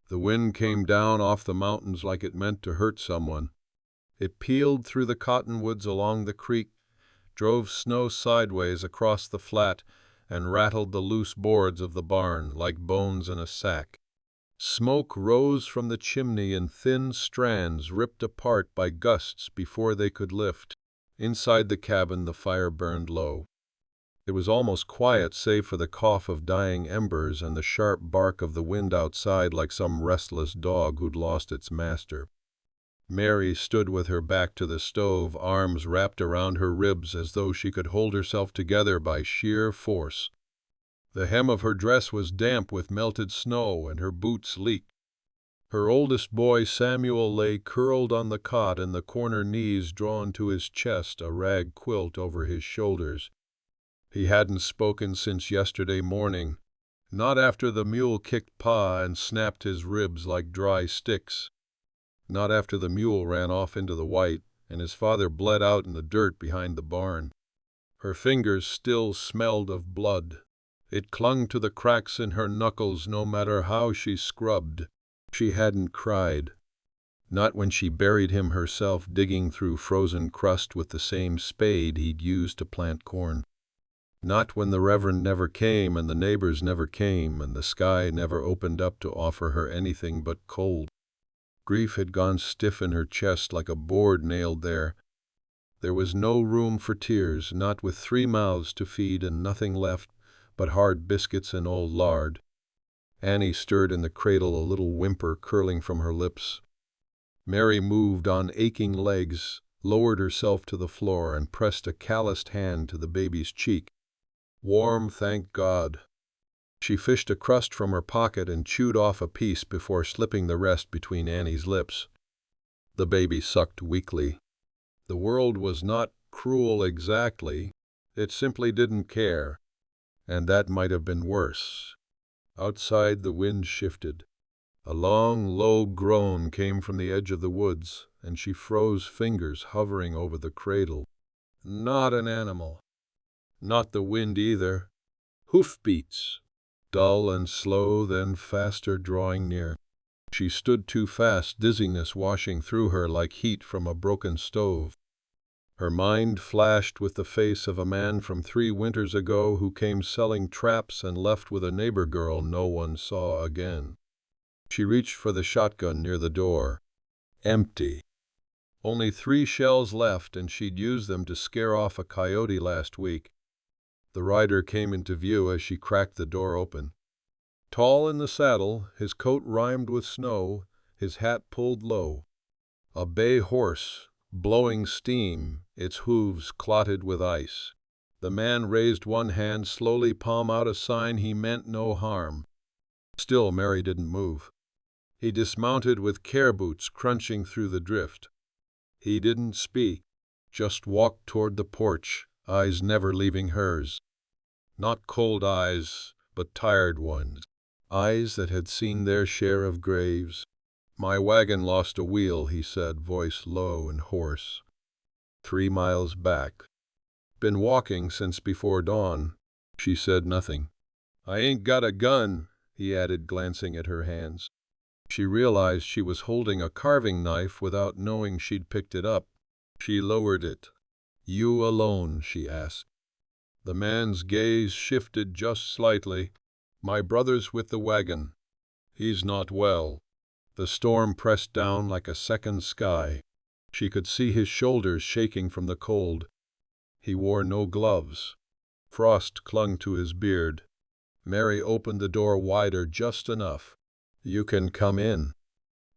The wind came down off the mountains like it meant to hurt someone. It peeled through the cottonwoods along the creek, drove snow sideways across the flat, and rattled the loose boards of the barn like bones in a sack. Smoke rose from the chimney in thin strands ripped apart by gusts before they could lift. Inside the cabin the fire burned low. It was almost quiet save for the cough of dying embers and the sharp bark of the wind outside like some restless dog who'd lost its master. Mary stood with her back to the stove, arms wrapped around her ribs as though she could hold herself together by sheer force. The hem of her dress was damp with melted snow and her boots leaked. Her oldest boy, Samuel, lay curled on the cot in the corner, knees drawn to his chest, a rag quilt over his shoulders. He hadn't spoken since yesterday morning, not after the mule kicked Pa and snapped his ribs like dry sticks, not after the mule ran off into the white and his father bled out in the dirt behind the barn. Her fingers still smelled of blood. It clung to the cracks in her knuckles no matter how she scrubbed. She hadn't cried. Not when she buried him herself, digging through frozen crust with the same spade he'd used to plant corn. Not when the Reverend never came and the neighbors never came and the sky never opened up to offer her anything but cold. Grief had gone stiff in her chest like a board nailed there. There was no room for tears, not with 3 mouths to feed and nothing left but hard biscuits and old lard. Annie stirred in the cradle, a little whimper curling from her lips. Mary moved on aching legs, lowered herself to the floor, and pressed a calloused hand to the baby's cheek. Warm, thank God. She fished a crust from her pocket and chewed off a piece before slipping the rest between Annie's lips. The baby sucked weakly. The world was not cruel exactly. It simply didn't care. And that might have been worse. Outside the wind shifted. A long, low groan came from the edge of the woods, and she froze, fingers hovering over the cradle. Not an animal. Not the wind either. Hoofbeats. Dull and slow, then faster, drawing near. She stood too fast, dizziness washing through her like heat from a broken stove. Her mind flashed with the face of a man from 3 winters ago who came selling traps and left with a neighbor girl no one saw again. She reached for the shotgun near the door. Empty. Only 3 shells left, and she'd used them to scare off a coyote last week. The rider came into view as she cracked the door open. Tall in the saddle, his coat rimed with snow, his hat pulled low. A bay horse, blowing steam, its hooves clotted with ice. The man raised one hand slowly, palm out, a sign he meant no harm. Still Mary didn't move. He dismounted with care boots crunching through the drift. He didn't speak, just walked toward the porch, eyes never leaving hers. Not cold eyes, but tired ones. Eyes that had seen their share of graves. My wagon lost a wheel, he said, voice low and hoarse. 3 miles back. Been walking since before dawn. She said nothing. I ain't got a gun, he added, glancing at her hands. She realized she was holding a carving knife without knowing she'd picked it up. She lowered it. You alone? She asked. The man's gaze shifted just slightly. My brother's with the wagon. He's not well. The storm pressed down like a second sky. She could see his shoulders shaking from the cold. He wore no gloves. Frost clung to his beard. Mary opened the door wider just enough. You can come in.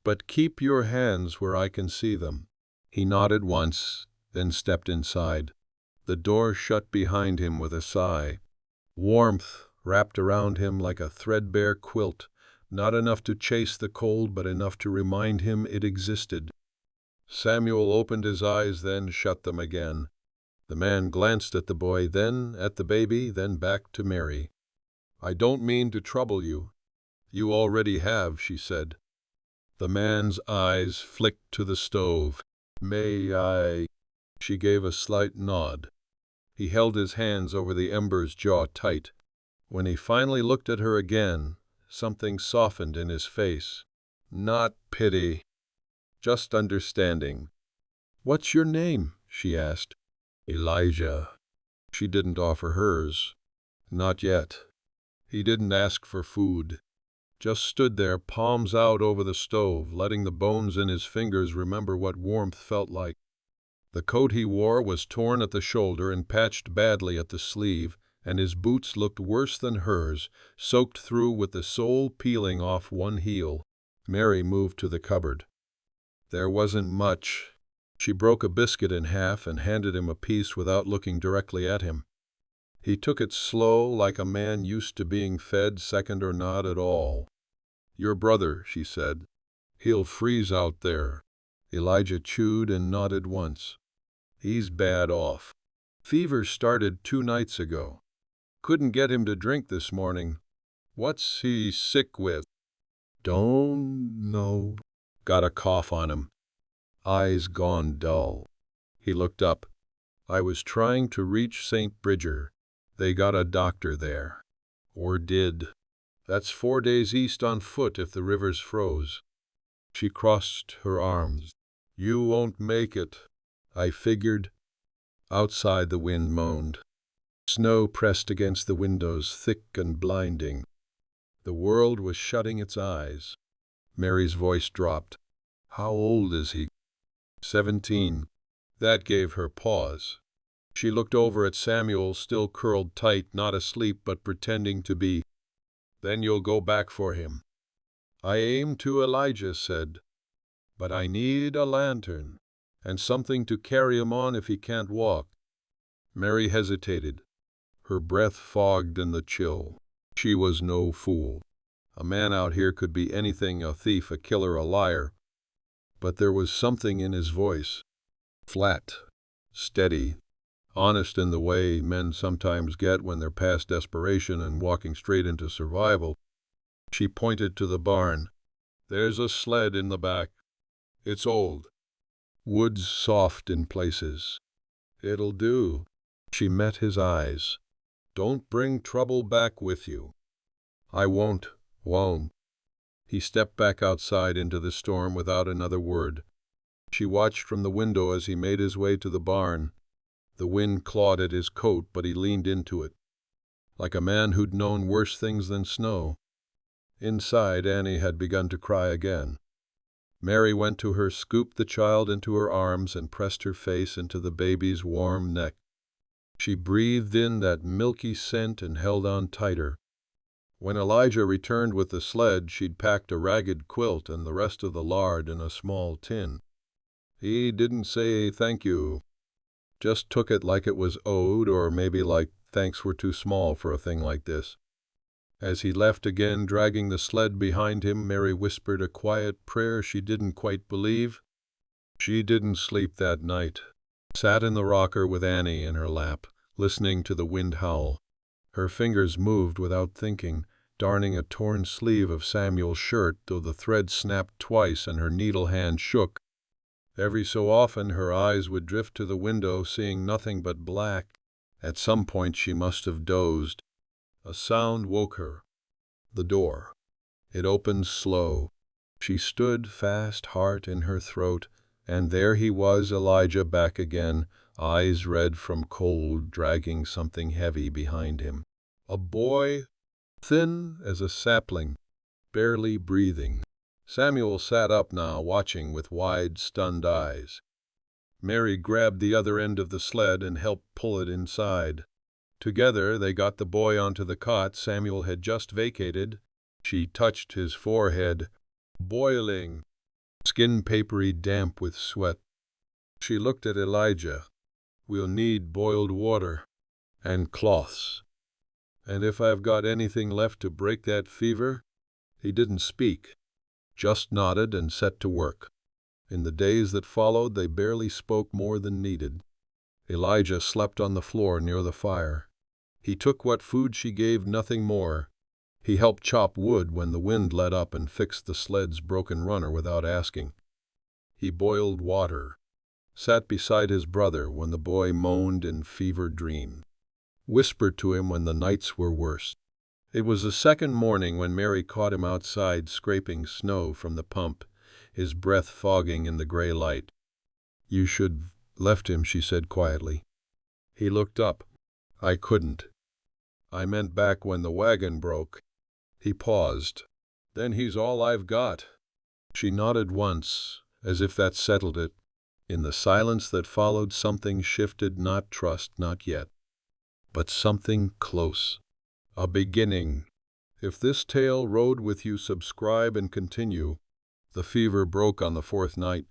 But keep your hands where I can see them. He nodded once, then stepped inside. The door shut behind him with a sigh. Warmth wrapped around him like a threadbare quilt, not enough to chase the cold, but enough to remind him it existed. Samuel opened his eyes, then shut them again. The man glanced at the boy, then at the baby, then back to Mary. I don't mean to trouble you. You already have, she said. The man's eyes flicked to the stove. May I? She gave a slight nod. He held his hands over the embers, jaw tight. When he finally looked at her again, something softened in his face. Not pity, just understanding. "What's your name?" she asked. "Elijah." She didn't offer hers. Not yet. He didn't ask for food. Just stood there, palms out over the stove, letting the bones in his fingers remember what warmth felt like. The coat he wore was torn at the shoulder and patched badly at the sleeve, and his boots looked worse than hers, soaked through with the sole peeling off one heel. Mary moved to the cupboard. There wasn't much. She broke a biscuit in half and handed him a piece without looking directly at him. He took it slow, like a man used to being fed, second or not at all. "Your brother," she said. "He'll freeze out there." Elijah chewed and nodded once. "He's bad off. Fever started 2 nights ago. Couldn't get him to drink this morning." "What's he sick with?" "Don't know." "Got a cough on him. Eyes gone dull." He looked up. "I was trying to reach St. Bridger. They got a doctor there. Or did. That's 4 days east on foot if the river's froze." She crossed her arms. "You won't make it." "I figured." Outside the wind moaned. Snow pressed against the windows, thick and blinding. The world was shutting its eyes. Mary's voice dropped. "How old is he?" 17. That gave her pause. She looked over at Samuel, still curled tight, not asleep but pretending to be. "Then you'll go back for him." "I aim to," Elijah said. "But I need a lantern, and something to carry him on if he can't walk." Mary hesitated. Her breath fogged in the chill. She was no fool. A man out here could be anything: a thief, a killer, a liar. But there was something in his voice. Flat, steady, honest in the way men sometimes get when they're past desperation and walking straight into survival. She pointed to the barn. "There's a sled in the back. It's old. Wood's soft in places. It'll do." She met his eyes. "Don't bring trouble back with you." "I won't." He stepped back outside into the storm without another word. She watched from the window as he made his way to the barn. The wind clawed at his coat, but he leaned into it, like a man who'd known worse things than snow. Inside, Annie had begun to cry again. Mary went to her, scooped the child into her arms, and pressed her face into the baby's warm neck. She breathed in that milky scent and held on tighter. When Elijah returned with the sled, she'd packed a ragged quilt and the rest of the lard in a small tin. He didn't say thank you. Just took it like it was owed, or maybe like thanks were too small for a thing like this. As he left again, dragging the sled behind him, Mary whispered a quiet prayer she didn't quite believe. She didn't sleep that night. Sat in the rocker with Annie in her lap, listening to the wind howl. Her fingers moved without thinking, darning a torn sleeve of Samuel's shirt, though the thread snapped twice and her needle hand shook. Every so often her eyes would drift to the window, seeing nothing but black. At some point she must have dozed. A sound woke her. The door. It opened slow. She stood fast, heart in her throat, and there he was, Elijah, back again, eyes red from cold, dragging something heavy behind him. A boy, thin as a sapling, barely breathing. Samuel sat up now, watching with wide, stunned eyes. Mary grabbed the other end of the sled and helped pull it inside. Together they got the boy onto the cot Samuel had just vacated. She touched his forehead. Boiling. Skin papery damp with sweat. She looked at Elijah. "We'll need boiled water. And cloths. And if I've got anything left to break that fever." He didn't speak, just nodded and set to work. In the days that followed, they barely spoke more than needed. Elijah slept on the floor near the fire. He took what food she gave, nothing more. He helped chop wood when the wind let up and fixed the sled's broken runner without asking. He boiled water. Sat beside his brother when the boy moaned in fevered dream. Whispered to him when the nights were worst. It was the second morning when Mary caught him outside scraping snow from the pump, his breath fogging in the gray light. "You should left him," she said quietly. He looked up. "I couldn't. I meant back when the wagon broke." He paused. "Then he's all I've got." She nodded once, as if that settled it. In the silence that followed, something shifted, not trust, not yet, but something close. A beginning. If this tale rode with you, subscribe and continue. The fever broke on the fourth night.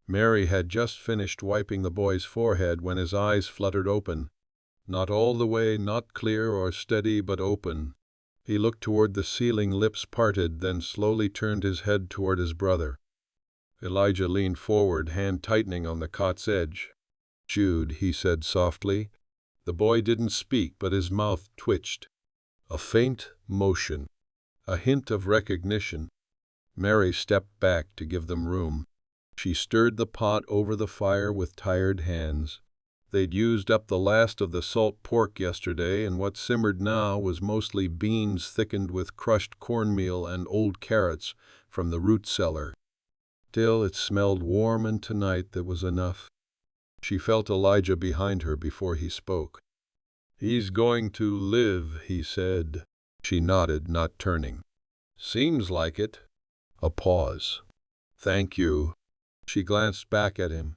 Mary had just finished wiping the boy's forehead when his eyes fluttered open. Not all the way, not clear or steady, but open. He looked toward the ceiling, lips parted, then slowly turned his head toward his brother. Elijah leaned forward, hand tightening on the cot's edge. "Jude," he said softly. The boy didn't speak, but his mouth twitched. A faint motion. A hint of recognition. Mary stepped back to give them room. She stirred the pot over the fire with tired hands. They'd used up the last of the salt pork yesterday, and what simmered now was mostly beans thickened with crushed cornmeal and old carrots from the root cellar. Still, it smelled warm, and tonight that was enough. She felt Elijah behind her before he spoke. "He's going to live," he said. She nodded, not turning. "Seems like it." A pause. "Thank you." She glanced back at him.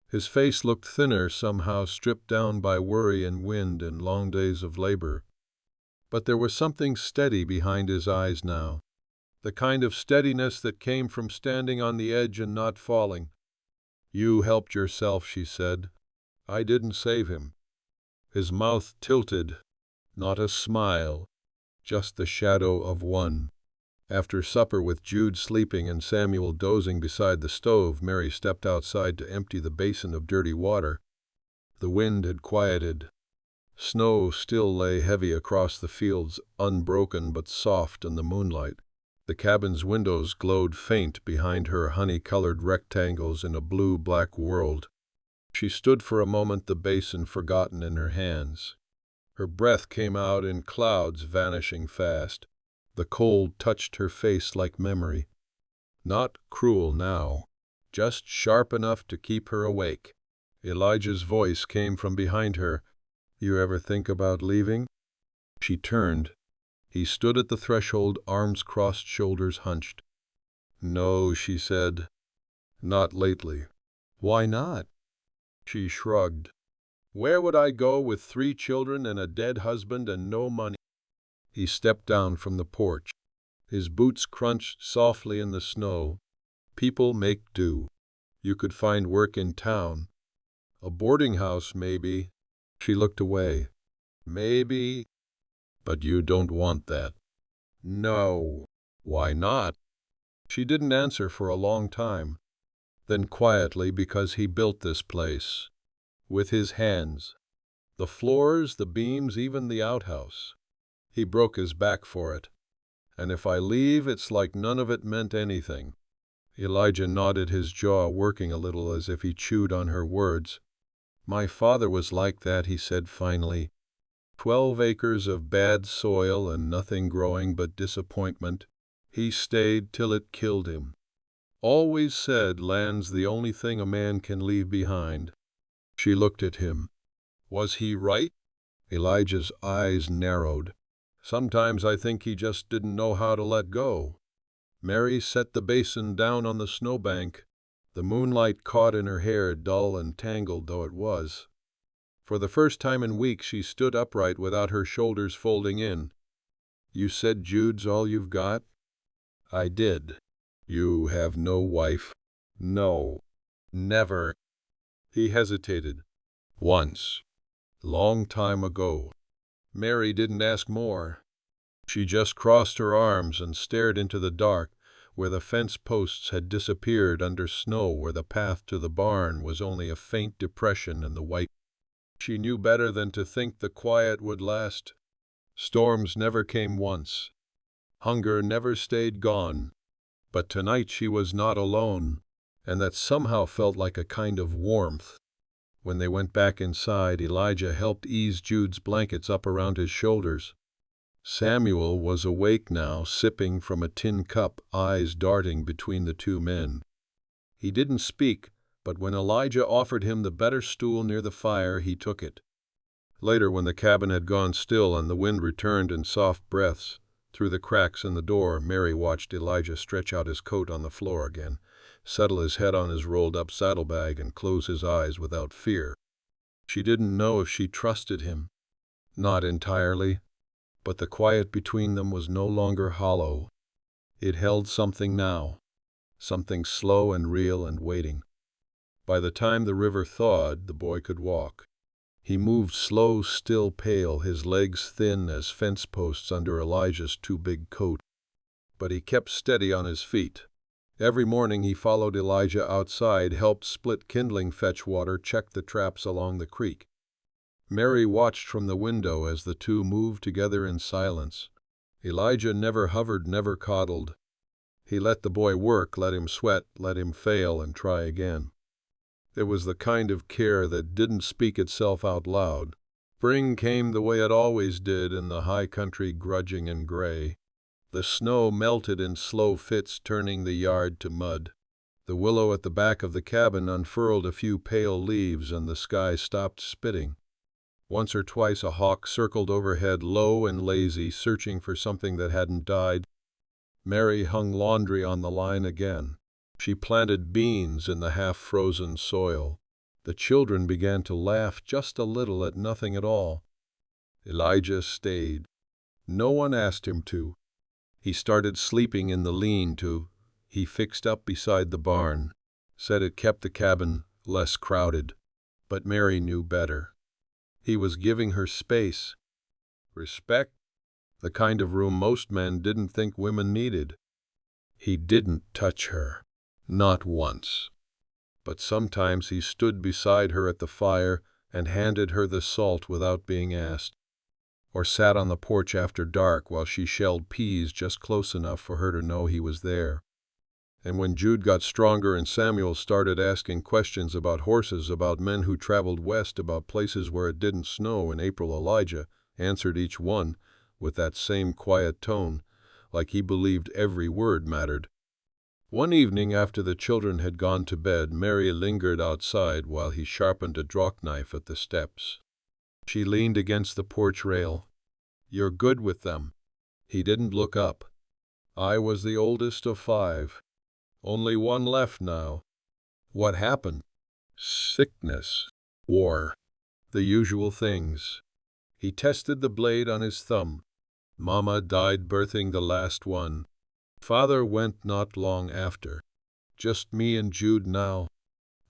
His face looked thinner, somehow stripped down by worry and wind and long days of labor. But there was something steady behind his eyes now. The kind of steadiness that came from standing on the edge and not falling. "You helped yourself," she said. "I didn't save him." His mouth tilted. Not a smile, just the shadow of one. After supper, with Jude sleeping and Samuel dozing beside the stove, Mary stepped outside to empty the basin of dirty water. The wind had quieted. Snow still lay heavy across the fields, unbroken but soft in the moonlight. The cabin's windows glowed faint behind her, honey-colored rectangles in a blue-black world. She stood for a moment, the basin forgotten in her hands. Her breath came out in clouds, vanishing fast. The cold touched her face like memory. Not cruel now, just sharp enough to keep her awake. Elijah's voice came from behind her. "You ever think about leaving?" She turned. He stood at the threshold, arms crossed, shoulders hunched. "No," she said. "Not lately." "Why not?" She shrugged. "Where would I go with 3 children and a dead husband and no money?" He stepped down from the porch. His boots crunched softly in the snow. "People make do. You could find work in town. A boarding house, maybe." She looked away. "Maybe. But you don't want that." "No." "Why not?" She didn't answer for a long time. Then quietly, "Because he built this place. With his hands. The floors, the beams, even the outhouse. He broke his back for it. And if I leave, it's like none of it meant anything." Elijah nodded, his jaw working a little as if he chewed on her words. "My father was like that," he said finally. 12 acres of bad soil and nothing growing but disappointment. He stayed till it killed him. Always said land's the only thing a man can leave behind." She looked at him. Was he right? Elijah's eyes narrowed. "Sometimes I think he just didn't know how to let go." Mary set the basin down on the snowbank. The moonlight caught in her hair, dull and tangled though it was. For the first time in weeks she stood upright without her shoulders folding in. "You said Jude's all you've got?" "I did." "You have no wife?" "No. Never." He hesitated. "Once. Long time ago." Mary didn't ask more. She just crossed her arms and stared into the dark, where the fence posts had disappeared under snow, where the path to the barn was only a faint depression in the white. She knew better than to think the quiet would last. Storms never came once. Hunger never stayed gone. But tonight she was not alone, and that somehow felt like a kind of warmth. When they went back inside, Elijah helped ease Jude's blankets up around his shoulders. Samuel was awake now, sipping from a tin cup, eyes darting between the two men. He didn't speak, but when Elijah offered him the better stool near the fire, he took it. Later, when the cabin had gone still and the wind returned in soft breaths through the cracks in the door, Mary watched Elijah stretch out his coat on the floor again, settle his head on his rolled-up saddlebag, and close his eyes without fear. She didn't know if she trusted him. Not entirely. But the quiet between them was no longer hollow. It held something now, something slow and real and waiting. By the time the river thawed, the boy could walk. He moved slow, still pale, his legs thin as fence posts under Elijah's too big coat. But he kept steady on his feet. Every morning he followed Elijah outside, helped split kindling, fetch water, checked the traps along the creek. Mary watched from the window as the two moved together in silence. Elijah never hovered, never coddled. He let the boy work, let him sweat, let him fail and try again. It was the kind of care that didn't speak itself out loud. Spring came the way it always did in the high country, grudging and gray. The snow melted in slow fits, turning the yard to mud. The willow at the back of the cabin unfurled a few pale leaves, and the sky stopped spitting. Once or twice a hawk circled overhead, low and lazy, searching for something that hadn't died. Mary hung laundry on the line again. She planted beans in the half-frozen soil. The children began to laugh just a little at nothing at all. Elijah stayed. No one asked him to. He started sleeping in the lean-to. He fixed up beside the barn. Said it kept the cabin less crowded. But Mary knew better. He was giving her space, respect, the kind of room most men didn't think women needed. He didn't touch her, not once. But sometimes he stood beside her at the fire and handed her the salt without being asked, or sat on the porch after dark while she shelled peas just close enough for her to know he was there. And when Jude got stronger and Samuel started asking questions about horses, about men who traveled west, about places where it didn't snow in April, Elijah answered each one with that same quiet tone, like he believed every word mattered. One evening after the children had gone to bed, Mary lingered outside while he sharpened a draft knife at the steps. She leaned against the porch rail. "You're good with them." He didn't look up. "I was the oldest of 5. Only one left now." "What happened?" "Sickness. War. The usual things." He tested the blade on his thumb. "Mama died birthing the last one. Father went not long after. Just me and Jude now."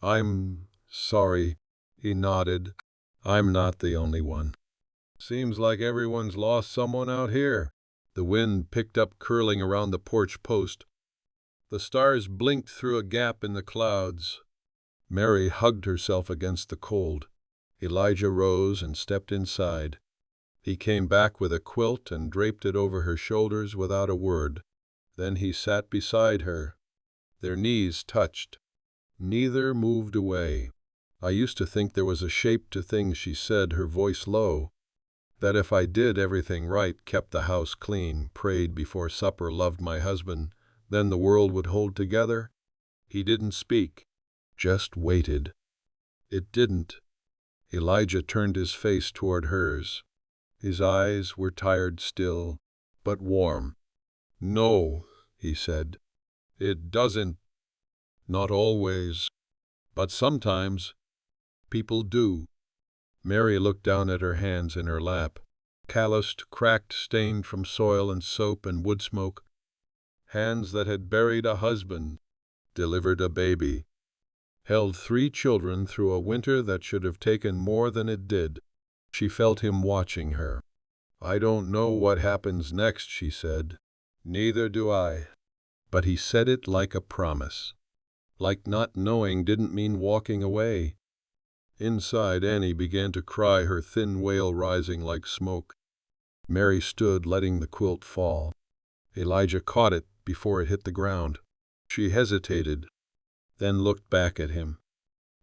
"I'm sorry." He nodded. "I'm not the only one. Seems like everyone's lost someone out here." The wind picked up, curling around the porch post. The stars blinked through a gap in the clouds. Mary hugged herself against the cold. Elijah rose and stepped inside. He came back with a quilt and draped it over her shoulders without a word. Then he sat beside her. Their knees touched. Neither moved away. "I used to think there was a shape to things," she said, her voice low. "That if I did everything right, kept the house clean, prayed before supper, loved my husband, then the world would hold together." He didn't speak, just waited. It didn't. Elijah turned his face toward hers. His eyes were tired still, but warm. "No," he said. "It doesn't. Not always. But sometimes people do." Mary looked down at her hands in her lap. Calloused, cracked, stained from soil and soap and wood smoke. Hands that had buried a husband, delivered a baby, held 3 children through a winter that should have taken more than it did. She felt him watching her. "I don't know what happens next," she said. "Neither do I." But he said it like a promise. Like not knowing didn't mean walking away. Inside, Annie began to cry, her thin wail rising like smoke. Mary stood, letting the quilt fall. Elijah caught it before it hit the ground. She hesitated, then looked back at him.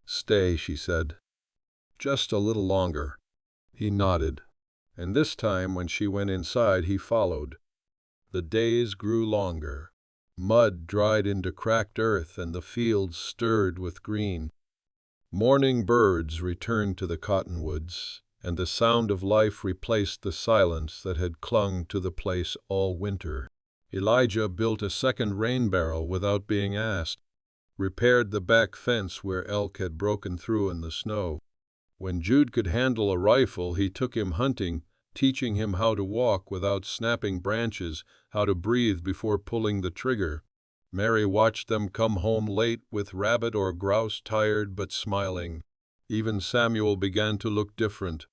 "Stay," she said. "Just a little longer." He nodded. And this time, when she went inside, he followed. The days grew longer. Mud dried into cracked earth, and the fields stirred with green. Morning birds returned to the cottonwoods, and the sound of life replaced the silence that had clung to the place all winter. Elijah built a second rain barrel without being asked, repaired the back fence where elk had broken through in the snow. When Jude could handle a rifle, he took him hunting, teaching him how to walk without snapping branches, how to breathe before pulling the trigger. Mary watched them come home late with rabbit or grouse, tired but smiling. Even Samuel began to look different.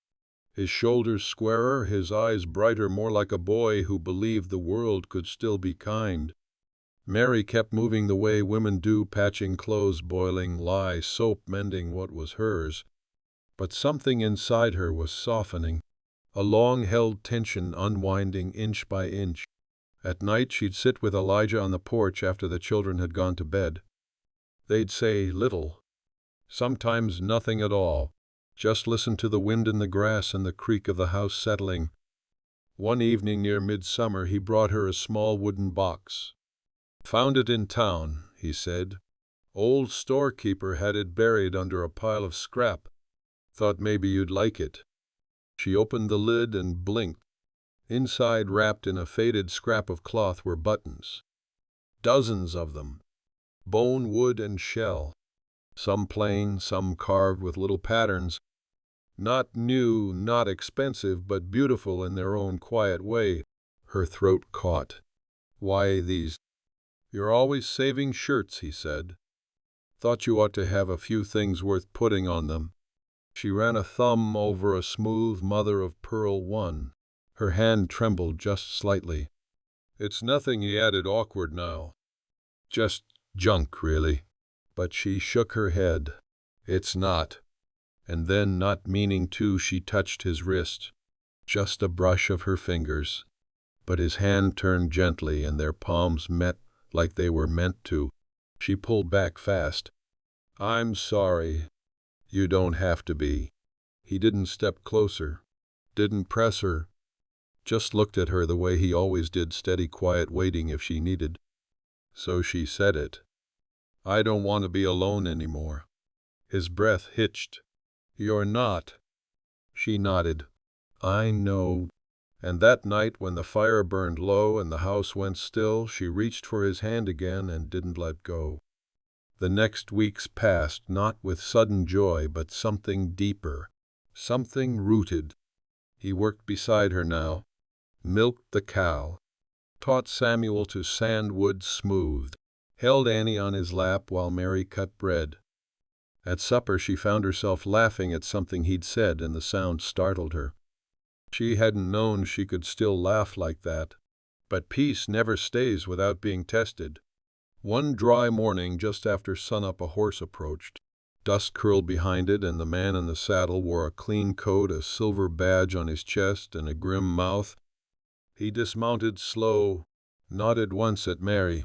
His shoulders squarer, his eyes brighter, more like a boy who believed the world could still be kind. Mary kept moving the way women do, patching clothes, boiling lye, soap, mending what was hers. But something inside her was softening, a long-held tension unwinding inch by inch. At night she'd sit with Elijah on the porch after the children had gone to bed. They'd say little, sometimes nothing at all, just listen to the wind in the grass and the creak of the house settling. One evening near midsummer he brought her a small wooden box. "Found it in town," he said. "Old storekeeper had it buried under a pile of scrap. Thought maybe you'd like it." She opened the lid and blinked. Inside, wrapped in a faded scrap of cloth, were buttons. Dozens of them. Bone, wood, and shell. Some plain, some carved with little patterns. Not new, not expensive, but beautiful in their own quiet way. Her throat caught. "Why these?" "You're always saving shirts," he said. "Thought you ought to have a few things worth putting on them." She ran a thumb over a smooth mother-of-pearl one. Her hand trembled just slightly. "It's nothing," he added, awkward now. "Just junk, really." But she shook her head. "It's not." And then, not meaning to, she touched his wrist. Just a brush of her fingers. But his hand turned gently, and their palms met like they were meant to. She pulled back fast. "I'm sorry. You don't have to be." He didn't step closer, didn't press her, just looked at her the way he always did, steady, quiet, waiting if she needed. So she said it. "I don't want to be alone anymore." His breath hitched. "You're not." She nodded. "I know." And that night, when the fire burned low and the house went still, she reached for his hand again and didn't let go. The next weeks passed, not with sudden joy, but something deeper, something rooted. He worked beside her now, milked the cow, taught Samuel to sand wood smooth, held Annie on his lap while Mary cut bread. At supper she found herself laughing at something he'd said, and the sound startled her. She hadn't known she could still laugh like that. But peace never stays without being tested. One dry morning just after sunup a horse approached. Dust curled behind it, and the man in the saddle wore a clean coat, a silver badge on his chest, and a grim mouth. He dismounted slow, nodded once at Mary,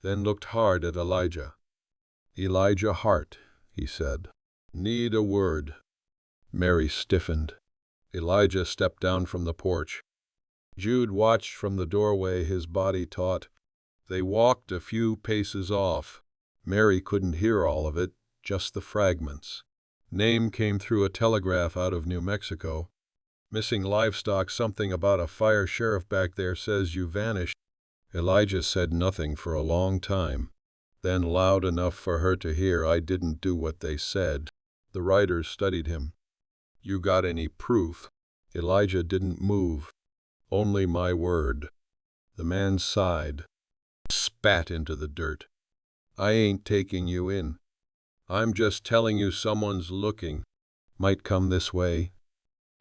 then looked hard at Elijah. "Elijah Hart," he said. "Need a word." Mary stiffened. Elijah stepped down from the porch. Jude watched from the doorway, his body taut. They walked a few paces off. Mary couldn't hear all of it, just the fragments. Name came through a telegraph out of New Mexico. Missing livestock, something about a fire sheriff back there says you vanished. Elijah said nothing for a long time. Then, loud enough for her to hear, "I didn't do what they said." The writers studied him. "You got any proof?" Elijah didn't move. "Only my word." The man sighed, spat into the dirt. "I ain't taking you in. I'm just telling you someone's looking. Might come this way."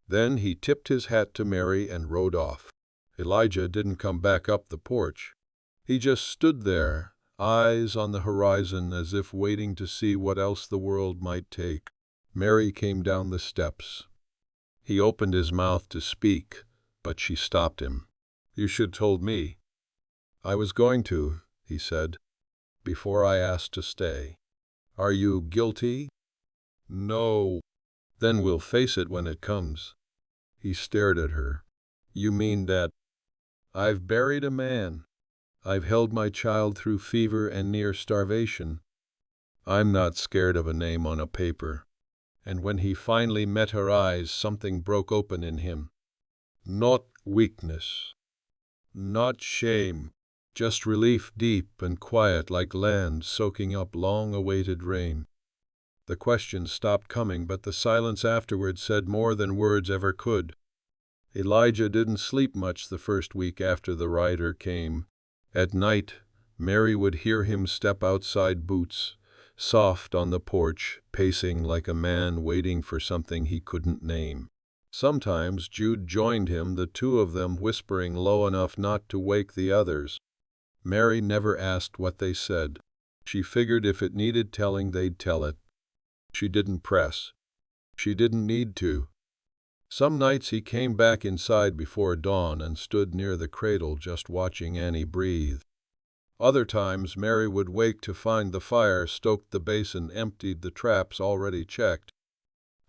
Then he tipped his hat to Mary and rode off. Elijah didn't come back up the porch. He just stood there, eyes on the horizon, as if waiting to see what else the world might take. Mary came down the steps. He opened his mouth to speak, but she stopped him. "You should told me." "I was going to," he said, "before I asked to stay." "Are you guilty?" "No." "Then we'll face it when it comes." He stared at her. You mean that I've buried a man? I've held my child through fever and near starvation. I'm not scared of a name on a paper. And when he finally met her eyes, something broke open in him. Not weakness, not shame, just relief, deep and quiet like land soaking up long-awaited rain. The questions stopped coming, but the silence afterward said more than words ever could. Elijah didn't sleep much the first week after the rider came. At night, Mary would hear him step outside, boots soft on the porch, pacing like a man waiting for something he couldn't name. Sometimes Jude joined him, the two of them whispering low enough not to wake the others. Mary never asked what they said. She figured if it needed telling, they'd tell it. She didn't press. She didn't need to. Some nights he came back inside before dawn and stood near the cradle just watching Annie breathe. Other times Mary would wake to find the fire stoked, the basin emptied, the traps already checked.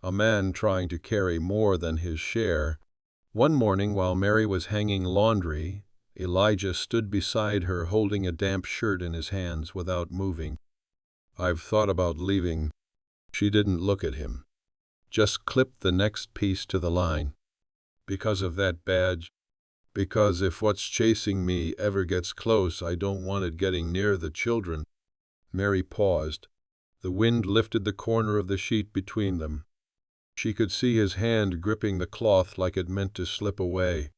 A man trying to carry more than his share. One morning while Mary was hanging laundry, Elijah stood beside her holding a damp shirt in his hands without moving. I've thought about leaving. She didn't look at him. Just clipped the next piece to the line. Because of that badge. Because if what's chasing me ever gets close, I don't want it getting near the children. Mary paused. The wind lifted the corner of the sheet between them. She could see his hand gripping the cloth like it meant to slip away.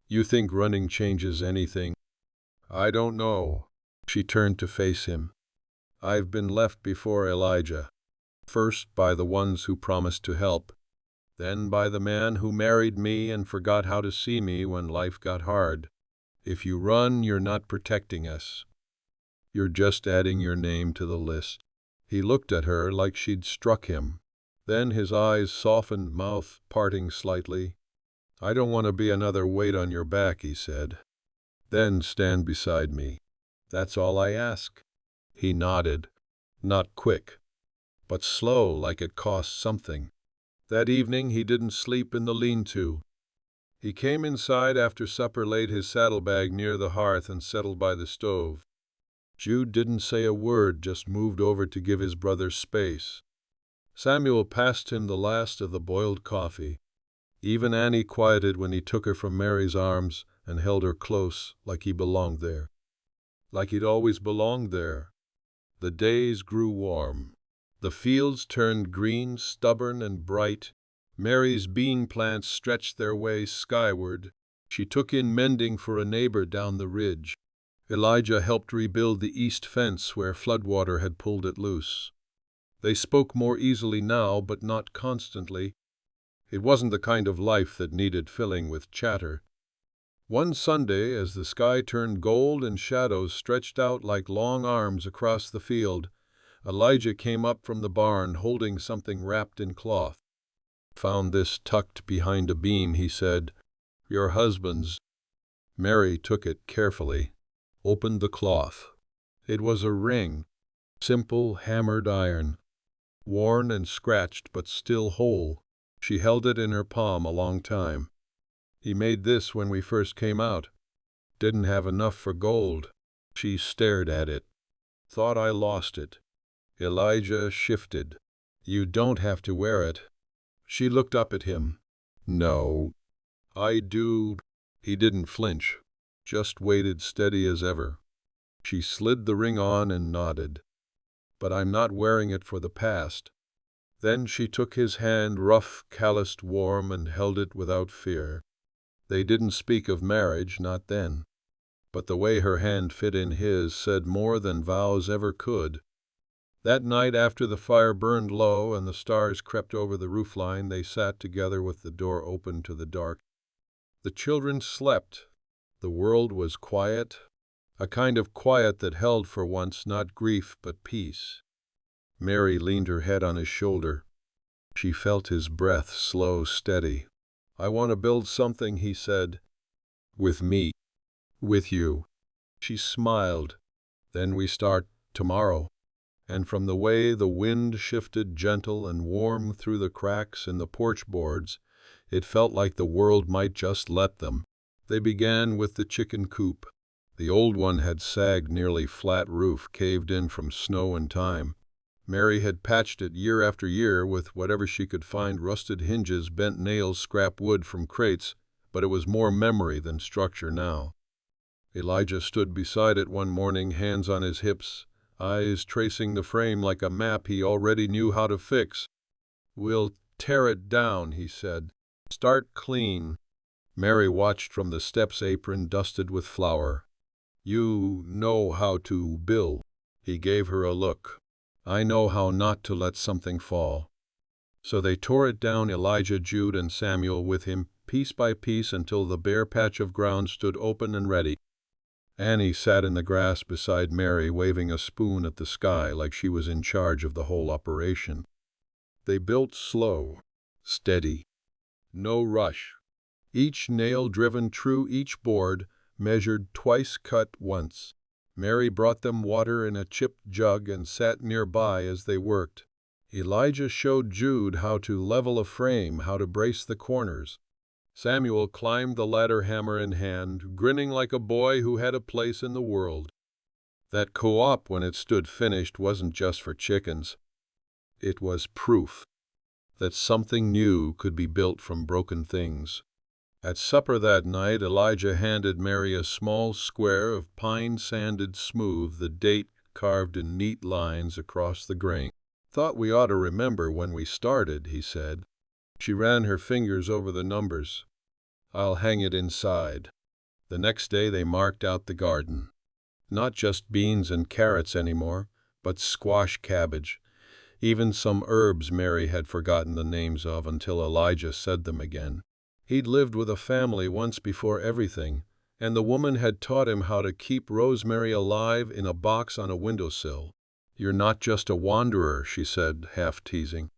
You think running changes anything? I don't know. She turned to face him. I've been left before, Elijah. First by the ones who promised to help. Then by the man who married me and forgot how to see me when life got hard. If you run, you're not protecting us. You're just adding your name to the list. He looked at her like she'd struck him. Then his eyes softened, mouth parting slightly. I don't want to be another weight on your back, he said. Then stand beside me. That's all I ask. He nodded. Not quick, but slow, like it cost something. That evening he didn't sleep in the lean-to. He came inside after supper, laid his saddlebag near the hearth and settled by the stove. Jude didn't say a word, just moved over to give his brother space. Samuel passed him the last of the boiled coffee. Even Annie quieted when he took her from Mary's arms and held her close, like he belonged there. Like he'd always belonged there. The days grew warm. The fields turned green, stubborn and bright. Mary's bean plants stretched their way skyward. She took in mending for a neighbor down the ridge. Elijah helped rebuild the east fence where floodwater had pulled it loose. They spoke more easily now, but not constantly. It wasn't the kind of life that needed filling with chatter. One Sunday, as the sky turned gold and shadows stretched out like long arms across the field, Elijah came up from the barn holding something wrapped in cloth. Found this tucked behind a beam, he said. Your husband's. Mary took it carefully, opened the cloth. It was a ring, simple hammered iron, worn and scratched but still whole. She held it in her palm a long time. He made this when we first came out. Didn't have enough for gold. She stared at it. Thought I lost it. Elijah shifted. You don't have to wear it. She looked up at him. No. I do. He didn't flinch. Just waited steady as ever. She slid the ring on and nodded. But I'm not wearing it for the past. Then she took his hand, rough, calloused, warm, and held it without fear. They didn't speak of marriage, not then. But the way her hand fit in his said more than vows ever could. That night after the fire burned low and the stars crept over the roofline, they sat together with the door open to the dark. The children slept. The world was quiet, a kind of quiet that held for once not grief but peace. Mary leaned her head on his shoulder. She felt his breath slow, steady. I want to build something, he said. With me. With you. She smiled. Then we start tomorrow. And from the way the wind shifted gentle and warm through the cracks in the porch boards, It felt like the world might just let them. They began with the chicken coop. The old one had sagged, nearly flat roof caved in from snow and time. Mary had patched it year after year with whatever she could find, rusted hinges, bent nails, scrap wood from crates, but it was more memory than structure now. Elijah stood beside it one morning, hands on his hips, eyes tracing the frame like a map he already knew how to fix. "We'll tear it down," he said. "Start clean." Mary watched from the steps, apron dusted with flour. "You know how to, Bill." He gave her a look. "I know how not to let something fall." So they tore it down, Elijah, Jude, and Samuel with him, piece by piece, until the bare patch of ground stood open and ready. Annie sat in the grass beside Mary, waving a spoon at the sky like she was in charge of the whole operation. They built slow, steady, no rush. Each nail driven true, each board measured twice, cut once. Mary brought them water in a chipped jug and sat nearby as they worked. Elijah showed Jude how to level a frame, how to brace the corners. Samuel climbed the ladder, hammer in hand, grinning like a boy who had a place in the world. That co-op, when it stood finished, wasn't just for chickens. It was proof that something new could be built from broken things. At supper that night, Elijah handed Mary a small square of pine, sanded smooth, the date carved in neat lines across the grain. "Thought we ought to remember when we started," he said. She ran her fingers over the numbers. "I'll hang it inside." The next day they marked out the garden. Not just beans and carrots anymore, but squash, cabbage, even some herbs Mary had forgotten the names of until Elijah said them again. He'd lived with a family once before everything, and the woman had taught him how to keep rosemary alive in a box on a windowsill. "You're not just a wanderer," she said, half teasing.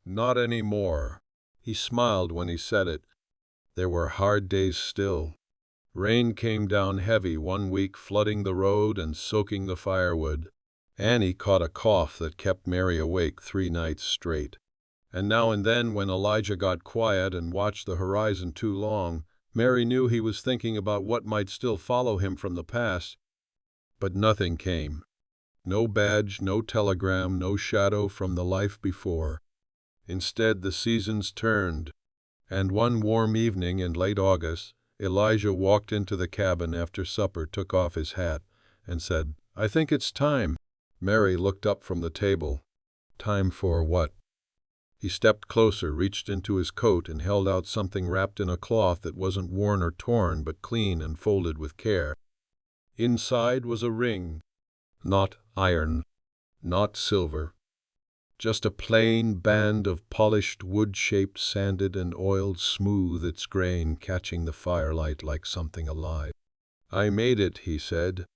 "Not anymore." He smiled when he said it. There were hard days still. Rain came down heavy one week, flooding the road and soaking the firewood. Annie caught a cough that kept Mary awake 3 nights straight. And now and then, when Elijah got quiet and watched the horizon too long, Mary knew he was thinking about what might still follow him from the past. But nothing came. No badge, no telegram, no shadow from the life before. Instead, the seasons turned. And one warm evening in late August, Elijah walked into the cabin after supper, took off his hat, and said, "I think it's time." Mary looked up from the table. "Time for what?" He stepped closer, reached into his coat, and held out something wrapped in a cloth that wasn't worn or torn, but clean and folded with care. Inside was a ring. Not iron, not silver. Just a plain band of polished wood, shaped, sanded, and oiled smooth, its grain catching the firelight like something alive. "I made it," he said,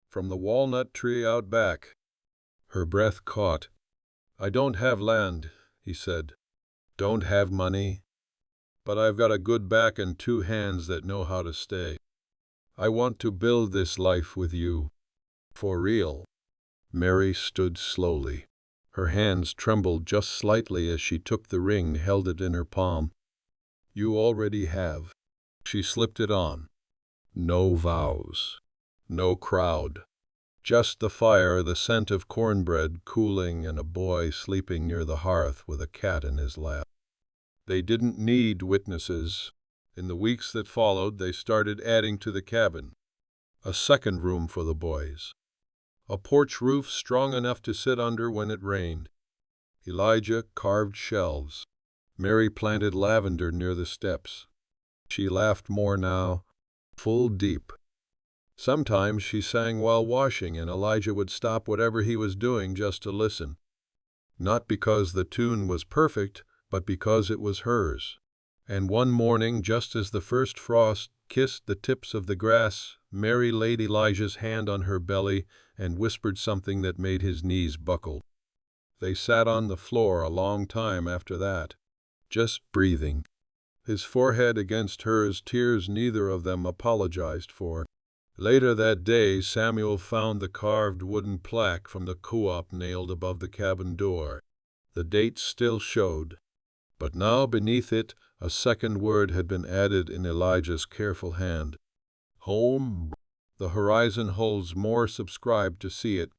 "from the walnut tree out back." Her breath caught. "I don't have land," he said. "Don't have money. But I've got a good back and 2 hands that know how to stay. I want to build this life with you. For real." Mary stood slowly. Her hands trembled just slightly as she took the ring, held it in her palm. "You already have." She slipped it on. No vows. No crowd. Just the fire, the scent of cornbread cooling, and a boy sleeping near the hearth with a cat in his lap. They didn't need witnesses. In the weeks that followed, they started adding to the cabin. A second room for the boys. A porch roof strong enough to sit under when it rained. Elijah carved shelves. Mary planted lavender near the steps. She laughed more now, full deep. Sometimes she sang while washing, and Elijah would stop whatever he was doing just to listen. Not because the tune was perfect, but because it was hers. And one morning, just as the first frost kissed the tips of the grass, Mary laid Elijah's hand on her belly and whispered something that made his knees buckle. They sat on the floor a long time after that, just breathing. His forehead against hers, tears neither of them apologized for. Later that day, Samuel found the carved wooden plaque from the co-op nailed above the cabin door. The date still showed. But now beneath it a second word had been added in Elijah's careful hand. Home. The horizon holds more subscribed to see it,